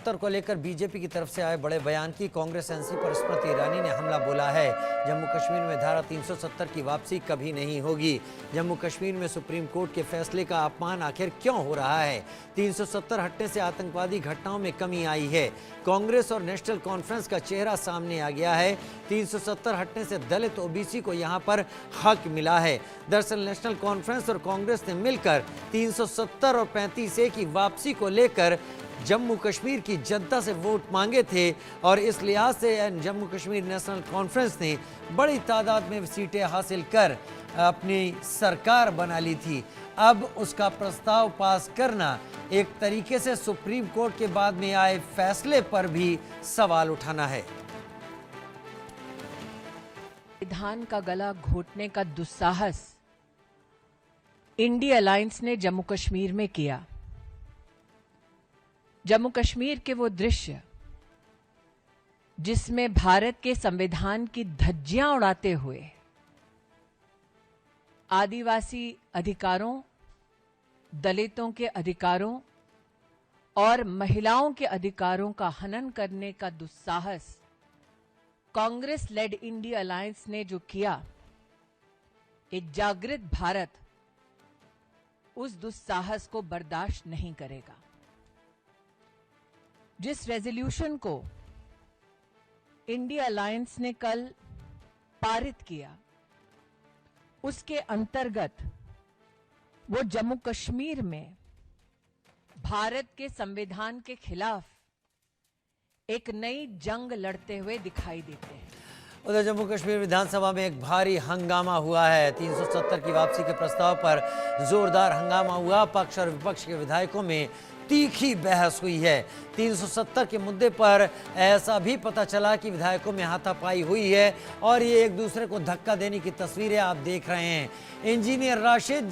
उत्तर को लेकर बीजेपी की तरफ से आए बड़े बयान की कांग्रेस एनसी पर स्मृति ईरानी ने हमला बोला है। जम्मू कश्मीर में धारा 370 की वापसी कभी नहीं होगी। जम्मू कश्मीर में सुप्रीम कोर्ट के फैसले का अपमान आखिर क्यों हो रहा है? 370 हटने से आतंकवादी घटनाओं में कमी आई है। कांग्रेस और नेशनल कॉन्फ्रेंस का चेहरा सामने आ गया है। 370 हटने से दलित ओबीसी को यहां पर हक मिला है। दरअसल नेशनल कॉन्फ्रेंस और कांग्रेस ने मिलकर 370 और 35A की वापसी को लेकर जम्मू कश्मीर की जनता से वोट मांगे थे और इस लिहाज से जम्मू कश्मीर नेशनल कॉन्फ्रेंस ने बड़ी तादाद में सीटें हासिल कर अपनी सरकार बना ली थी। अब उसका प्रस्ताव पास करना एक तरीके से सुप्रीम कोर्ट के बाद में आए फैसले पर भी सवाल उठाना है। संविधान का गला घोटने का दुस्साहस इंडिया अलायंस ने जम्मू कश्मीर में किया। जम्मू कश्मीर के वो दृश्य जिसमें भारत के संविधान की धज्जियां उड़ाते हुए आदिवासी अधिकारों, दलितों के अधिकारों और महिलाओं के अधिकारों का हनन करने का दुस्साहस कांग्रेस लेड इंडिया अलायंस ने जो किया, एक जागृत भारत उस दुस्साहस को बर्दाश्त नहीं करेगा। जिस रेजोल्यूशन को इंडिया अलायंस ने कल पारित किया, उसके अंतर्गत वो जम्मू कश्मीर में भारत के संविधान के खिलाफ एक नई जंग लड़ते हुए दिखाई देते हैं। उधर जम्मू कश्मीर विधानसभा में एक भारी हंगामा हुआ है। 370 की वापसी के प्रस्ताव पर जोरदार हंगामा हुआ। पक्ष और विपक्ष के विधायकों में तीखी बहस हुई है। 370 के मुद्दे पर ऐसा भी पता चला कि विधायकों में हाथापाई हुई है और ये एक दूसरे को धक्का देने की तस्वीरें आप देख रहे हैं। इंजीनियर राशिद,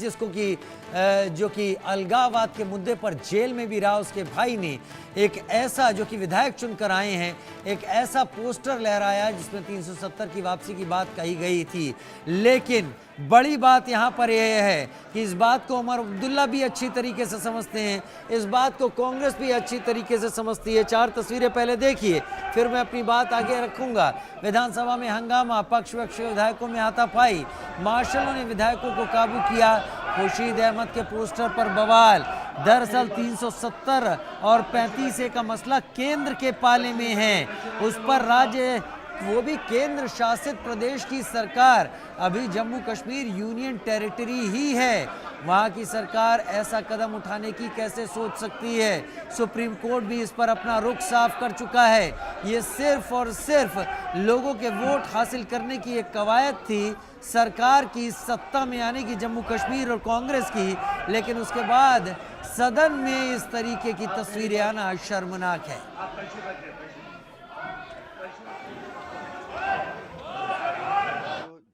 जो कि अलगाववाद के मुद्दे पर जेल में भी रहा, उसके भाई ने एक ऐसा, जो कि विधायक चुनकर आए हैं, एक ऐसा पोस्टर लहराया जिसमें 370 की वापसी की बात कही गई थी। लेकिन बड़ी बात यहाँ पर यह है कि इस बात को उमर अब्दुल्ला भी अच्छी तरीके से समझते हैं, इस बात को कांग्रेस भी अच्छी तरीके से समझती है। 4 तस्वीरें पहले देखिए, फिर मैं अपनी बात आगे रखूंगा। विधानसभा में हंगामा, पक्ष के विधायकों में हाथापाई, मार्शलों ने विधायकों को काबू किया। खुर्शीद अहमद के पोस्टर पर बवाल। दरअसल 370 और 35A का मसला केंद्र के पाले में है, उस पर राज्य, वो भी केंद्र शासित प्रदेश की सरकार, अभी जम्मू कश्मीर यूनियन टेरिटरी ही है, वहां की सरकार ऐसा कदम उठाने की कैसे सोच सकती है? सुप्रीम कोर्ट भी इस पर अपना रुख साफ कर चुका है। ये सिर्फ और सिर्फ लोगों के वोट हासिल करने की एक कवायद थी सरकार की सत्ता में आने की, जम्मू कश्मीर और कांग्रेस की, लेकिन उसके बाद सदन में इस तरीके की तस्वीरें आना शर्मनाक है।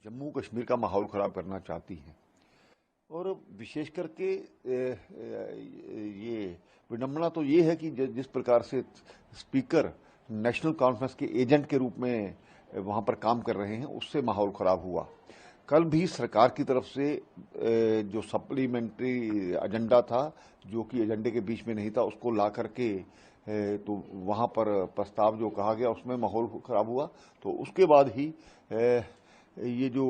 जम्मू कश्मीर का माहौल खराब करना चाहती हैं और विशेष करके ये विडंबना तो ये है कि जिस प्रकार से स्पीकर नेशनल कॉन्फ्रेंस के एजेंट के रूप में वहां पर काम कर रहे हैं, उससे माहौल खराब हुआ। कल भी सरकार की तरफ से जो सप्लीमेंट्री एजेंडा था, जो कि एजेंडे के बीच में नहीं था, उसको ला करके तो वहां पर प्रस्ताव जो कहा गया उसमें माहौल खराब हुआ। तो उसके बाद ही ये जो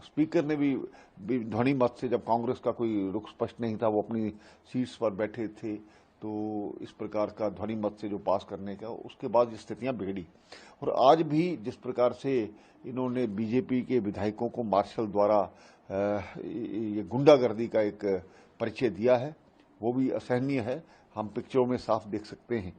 स्पीकर ने भी ध्वनि मत से, जब कांग्रेस का कोई रुख स्पष्ट नहीं था, वो अपनी सीट्स पर बैठे थे, तो इस प्रकार का ध्वनि मत से जो पास करने का, उसके बाद ये स्थितियां बिगड़ी। और आज भी जिस प्रकार से इन्होंने बीजेपी के विधायकों को मार्शल द्वारा ये गुंडागर्दी का एक परिचय दिया है, वो भी असहनीय है। हम पिक्चरों में साफ देख सकते हैं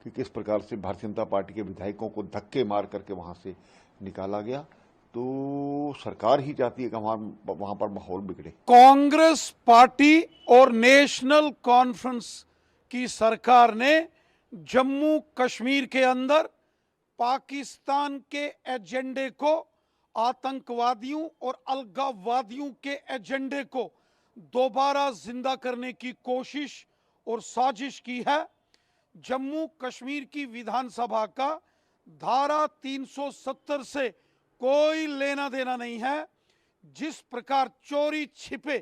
कि किस प्रकार से भारतीय जनता पार्टी के विधायकों को धक्के मार करके वहां से निकाला गया। तो सरकार ही चाहती है कि वहां पर माहौल बिगड़े। कांग्रेस पार्टी और नेशनल कॉन्फ्रेंस की सरकार ने जम्मू कश्मीर के अंदर पाकिस्तान के एजेंडे को, आतंकवादियों और अलगाववादियों के एजेंडे को दोबारा जिंदा करने की कोशिश और साजिश की है। जम्मू कश्मीर की विधानसभा का धारा 370 से कोई लेना देना नहीं है। जिस प्रकार चोरी छिपे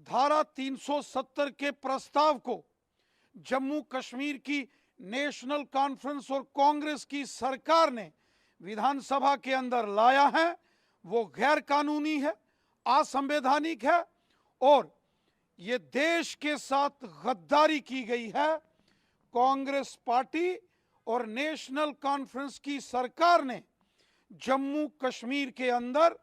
धारा 370 के प्रस्ताव को जम्मू कश्मीर की नेशनल कॉन्फ्रेंस और कांग्रेस की सरकार ने विधानसभा के अंदर लाया है वो गैर कानूनी है, असंवैधानिक है और ये देश के साथ गद्दारी की गई है। कांग्रेस पार्टी और नेशनल कॉन्फ्रेंस की सरकार ने जम्मू कश्मीर के अंदर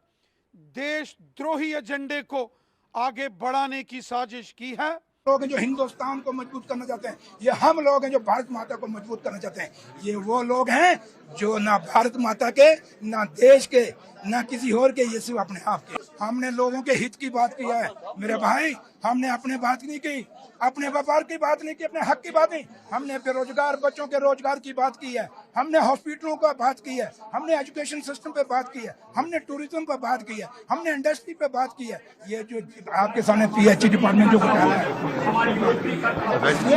देशद्रोही एजेंडे को आगे बढ़ाने की साजिश की है। लोग हैं जो हिंदुस्तान को मजबूत करना चाहते हैं, ये हम लोग हैं जो भारत माता को मजबूत करना चाहते हैं। ये वो लोग हैं जो ना भारत माता के, ना देश के, ना किसी और के, ये सिर्फ अपने आप के। हमने लोगों के हित की बात की है मेरे भाई, हमने अपने बात नहीं की, अपने व्यापार की बात नहीं की, अपने हक की बात नहीं। हमने बेरोजगार बच्चों के रोजगार की बात की है, हमने हॉस्पिटलों का बात की है, हमने एजुकेशन सिस्टम पे बात की है, हमने टूरिज्म पे बात की है, हमने इंडस्ट्री पे बात की है। ये जो आपके सामने PHE डिपार्टमेंट जो घोटाला है,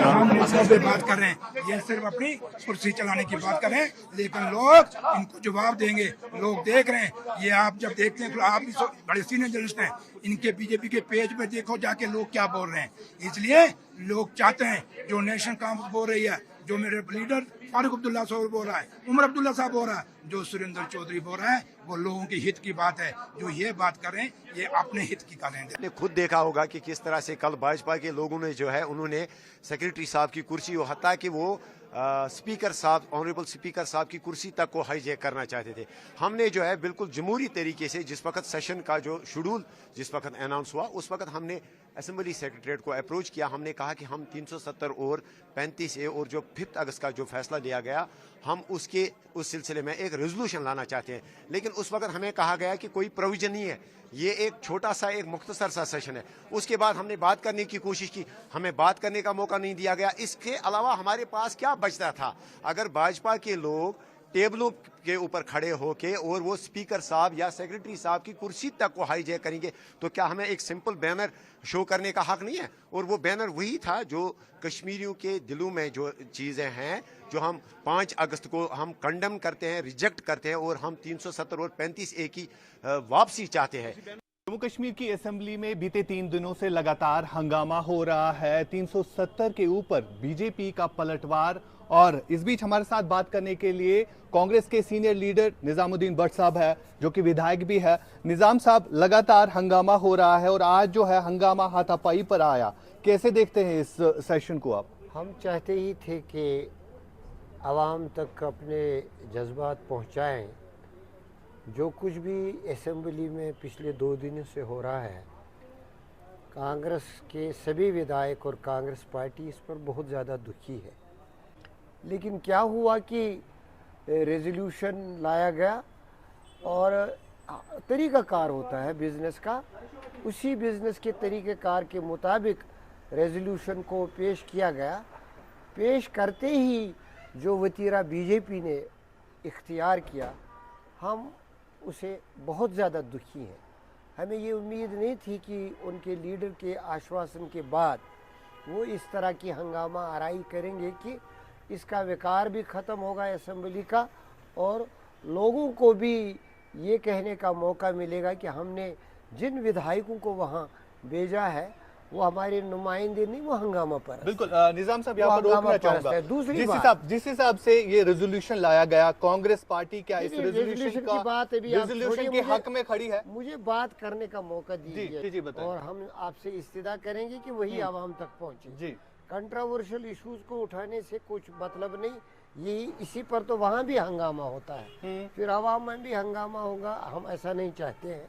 हम इस पे बात कर रहे हैं। ये सिर्फ अपनी कुर्सी चलाने की बात कर रहे हैं, लेकिन लोग इनको जवाब देंगे। लोग देख रहे हैं, ये आप जब देखते हैं तो आप भी बड़े सीनियर जर्नलिस्ट हैं, इनके बीजेपी के पेज पे देखो जाके लोग क्या बोल रहे हैं। इसलिए लोग चाहते हैं जो नेशनल कॉन्फ्रेंस बोल रही है, जो मेरे लीडर फारूक अब्दुल्ला साहब बोल रहा है, उमर अब्दुल्ला साहब बोल रहा है, जो सुरेंद्र चौधरी बोल रहा है, वो लोगों की हित की बात है। जो ये बात कर रहे हैं ये अपने हित की कर रहे हैं। आपने खुद देखा होगा कि किस तरह से कल भाजपा के लोगों ने जो है उन्होंने सेक्रेटरी साहब की कुर्सी और हत्या कि वो स्पीकर साहब, ऑनरेबल स्पीकर साहब की कुर्सी तक को हाईजैक करना चाहते थे। हमने जो है बिल्कुल जमहूरी तरीके से जिस वक्त सेशन का जो शेड्यूल जिस वक्त अनाउंस हुआ उस वक्त हमने असेंबली सेक्रेटरीट को अप्रोच किया। हमने कहा कि हम 370 और 35A और जो 5 अगस्त का जो फैसला लिया गया हम उस सिलसिले में एक रेजोल्यूशन लाना चाहते हैं। लेकिन उस वक्त हमें कहा गया कि कोई प्रोविजन नहीं है, ये एक छोटा सा एक मुख्तसर सा सेशन है। उसके बाद हमने बात करने की कोशिश की, हमें बात करने का मौका नहीं दिया गया। इसके अलावा हमारे पास क्या बचता था? अगर भाजपा के लोग टेबलों के ऊपर खड़े होके और वो स्पीकर साहब या सेक्रेटरी साहब की कुर्सी तक को हाईजैक करेंगे तो क्या हमें एक सिंपल बैनर शो करने का हक नहीं है? और वो बैनर वही था जो कश्मीरियों के दिलों में जो चीज़ें हैं जो हम 5 अगस्त को हम कंडेम करते हैं, रिजेक्ट करते हैं और हम 370 और 35A की वापसी चाहते हैं। जम्मू कश्मीर की असेंबली में बीते 3 दिनों से लगातार हंगामा हो रहा है। 370 के ऊपर बीजेपी का पलटवार। और इस बीच हमारे साथ बात करने के लिए कांग्रेस के सीनियर लीडर निजामुद्दीन भट्ट साहब है जो कि विधायक भी है। निजाम साहब, लगातार हंगामा हो रहा है और आज जो है हंगामा हाथापाई पर आया, कैसे देखते हैं इस सेशन को आप? हम चाहते ही थे कि आवाम तक अपने जज्बात पहुंचाएं। जो कुछ भी असेंबली में पिछले 2 दिनों से हो रहा है, कांग्रेस के सभी विधायक और कांग्रेस पार्टी इस पर बहुत ज़्यादा दुखी है। लेकिन क्या हुआ कि रेजोल्यूशन लाया गया और तरीक़ाकार होता है बिज़नेस का, उसी बिज़नेस के तरीक़ेकार के मुताबिक रेजोल्यूशन को पेश किया गया। पेश करते ही जो वतीरा बीजेपी ने इख्तियार किया, हम उसे बहुत ज़्यादा दुखी हैं। हमें ये उम्मीद नहीं थी कि उनके लीडर के आश्वासन के बाद वो इस तरह की हंगामा आराई करेंगे कि इसका विकार भी ख़त्म होगा असेंबली का और लोगों को भी ये कहने का मौका मिलेगा कि हमने जिन विधायकों को वहाँ भेजा है वो हमारे नुमाइंदे नहीं, वो हंगामा पर। बिल्कुल निजाम साहब, यहाँ पर रोकना चाहूंगा। दूसरी जिस हिसाब से ये रेजोल्यूशन लाया गया, कांग्रेस पार्टी क्या इस रेजोल्यूशन की बात रेजोल्यूशन के हक में खड़ी है? मुझे बात करने का मौका दीजिए जी, बताएं। और हम आपसे इस्तिदा करेंगे कि वही आवाम तक पहुँचे। जी, कंट्रोवर्शियल इश्यूज को उठाने से कुछ मतलब नहीं, यही इसी पर तो वहाँ भी हंगामा होता है, फिर आवाम में भी हंगामा होगा। हम ऐसा नहीं चाहते हैं।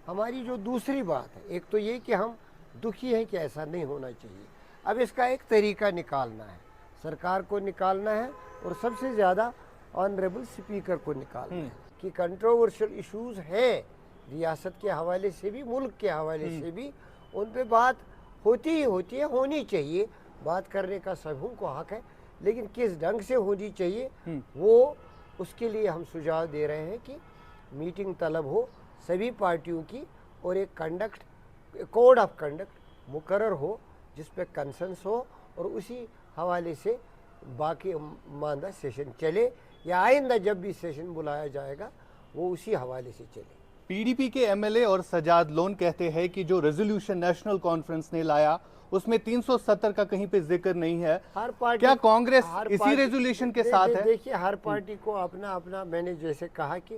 हमारी जो दूसरी बात है, एक तो ये कि हम दुखी हैं कि ऐसा नहीं होना चाहिए। अब इसका एक तरीका निकालना है, सरकार को निकालना है और सबसे ज़्यादा ऑनरेबल स्पीकर को निकालना है कि कंट्रोवर्शियल इश्यूज है रियासत के हवाले से भी, मुल्क के हवाले से भी, उन पे बात होती ही होती है, होनी चाहिए। बात करने का सबों को हक है, लेकिन किस ढंग से होनी चाहिए वो उसके लिए हम सुझाव दे रहे हैं कि मीटिंग तलब हो सभी पार्टियों की और एक कोड ऑफ कंडक्ट मुकर्रर हो जिस पे कंसेंस हो और उसी हवाले से बाकी मानदा सेशन चले या आइंदा जब भी सेशन बुलाया जाएगा वो उसी हवाले से चले। पीडीपी के एमएलए और सजाद लोन कहते हैं कि जो रेजोल्यूशन नेशनल कॉन्फ्रेंस ने लाया उसमें 370 का कहीं पे जिक्र नहीं है। हर पार्टी, क्या कांग्रेस हर इसी पार्टी- रेजोल्यूशन के साथ है? देखिए, हर पार्टी को अपना अपना, मैंने जैसे कहा कि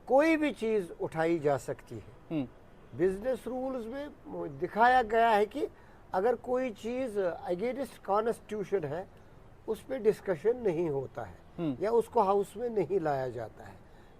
कोई भी चीज उठाई जा सकती है। बिजनेस रूल्स में दिखाया गया है कि अगर कोई चीज अगेंस्ट कॉन्स्टिट्यूशन है उस पर डिस्कशन नहीं होता है या उसको हाउस में नहीं लाया जाता है।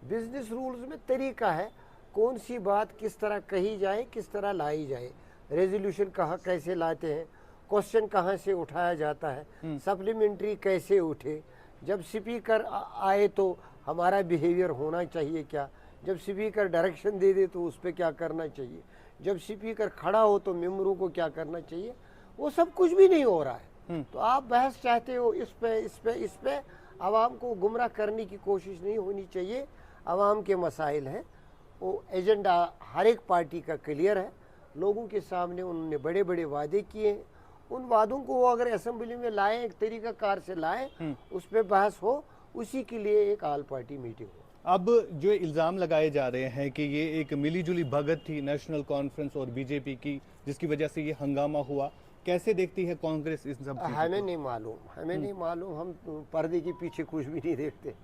बिजनेस रूल्स में तरीका है कौन सी बात किस तरह कही जाए, किस तरह लाई जाए, रेजोल्यूशन कहाँ कैसे लाते हैं, क्वेश्चन कहाँ से उठाया जाता है, सप्लीमेंट्री कैसे उठे, जब स्पीकर आए तो हमारा बिहेवियर होना चाहिए क्या, जब स्पीकर डायरेक्शन दे दे तो उस पर क्या करना चाहिए, जब स्पीकर खड़ा हो तो मेंबरों को क्या करना चाहिए, वो सब कुछ भी नहीं हो रहा है। तो आप बहस चाहते हो इस पे आवाम को गुमराह करने की कोशिश नहीं होनी चाहिए। आवाम के मसाइल हैं, वो एजेंडा हर एक पार्टी का क्लियर है, लोगों के सामने उन्होंने बड़े बड़े वादे किए हैं, उन वादों को वो अगर असेंबली में लाएं, एक तरीकाकार से लाएं, उस पर बहस हो, उसी के लिए एक ऑल पार्टी मीटिंग हो। अब जो इल्जाम लगाए जा रहे हैं कि ये एक मिलीजुली भगत थी नेशनल कॉन्फ्रेंस और बीजेपी की, जिसकी वजह से ये हंगामा हुआ, कैसे देखती है कांग्रेस इस सब? हमें नहीं मालूम, हम पर्दे के पीछे कुछ भी नहीं देखते।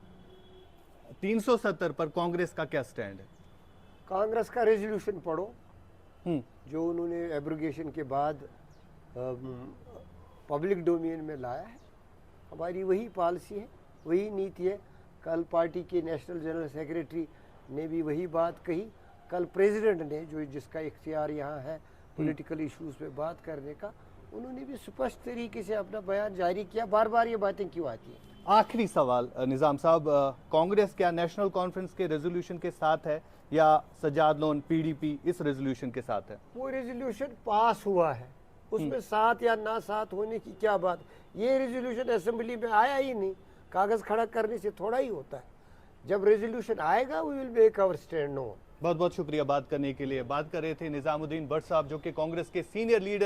370 पर कांग्रेस का क्या स्टैंड है? कांग्रेस का रेजोल्यूशन पढ़ो जो उन्होंने एब्रोगेशन के बाद पब्लिक डोमेन में लाया है। हमारी वही पॉलिसी है, वही नीति है। कल पार्टी के नेशनल जनरल सेक्रेटरी ने भी वही बात कही, कल प्रेसिडेंट ने, जो जिसका इख्तियार यहाँ है पॉलिटिकल इश्यूज पे बात करने का, उन्होंने भी स्पष्ट तरीके से अपना बयान जारी किया। बार बार ये बातें क्यों आती हैं? आखिरी सवाल निजाम साहब, कांग्रेस क्या नेशनल कॉन्फ्रेंस के रेजोल्यूशन के साथ है या सजाद लोन पीडीपी इस रेजोल्यूशन के साथ है? वो रेजोल्यूशन पास हुआ है, उसमें साथ या ना साथ होने की क्या बात। ये रेजोल्यूशन असेंबली में आया ही नहीं, कागज खड़ा करने से थोड़ा ही होता है। जब रेजोल्यूशन आएगा we will make our stand known. बहुत बहुत शुक्रिया बात करने के लिए। बात कर रहे थे निजामुद्दीन भट्ट साहब, जो कि कांग्रेस के सीनियर लीडर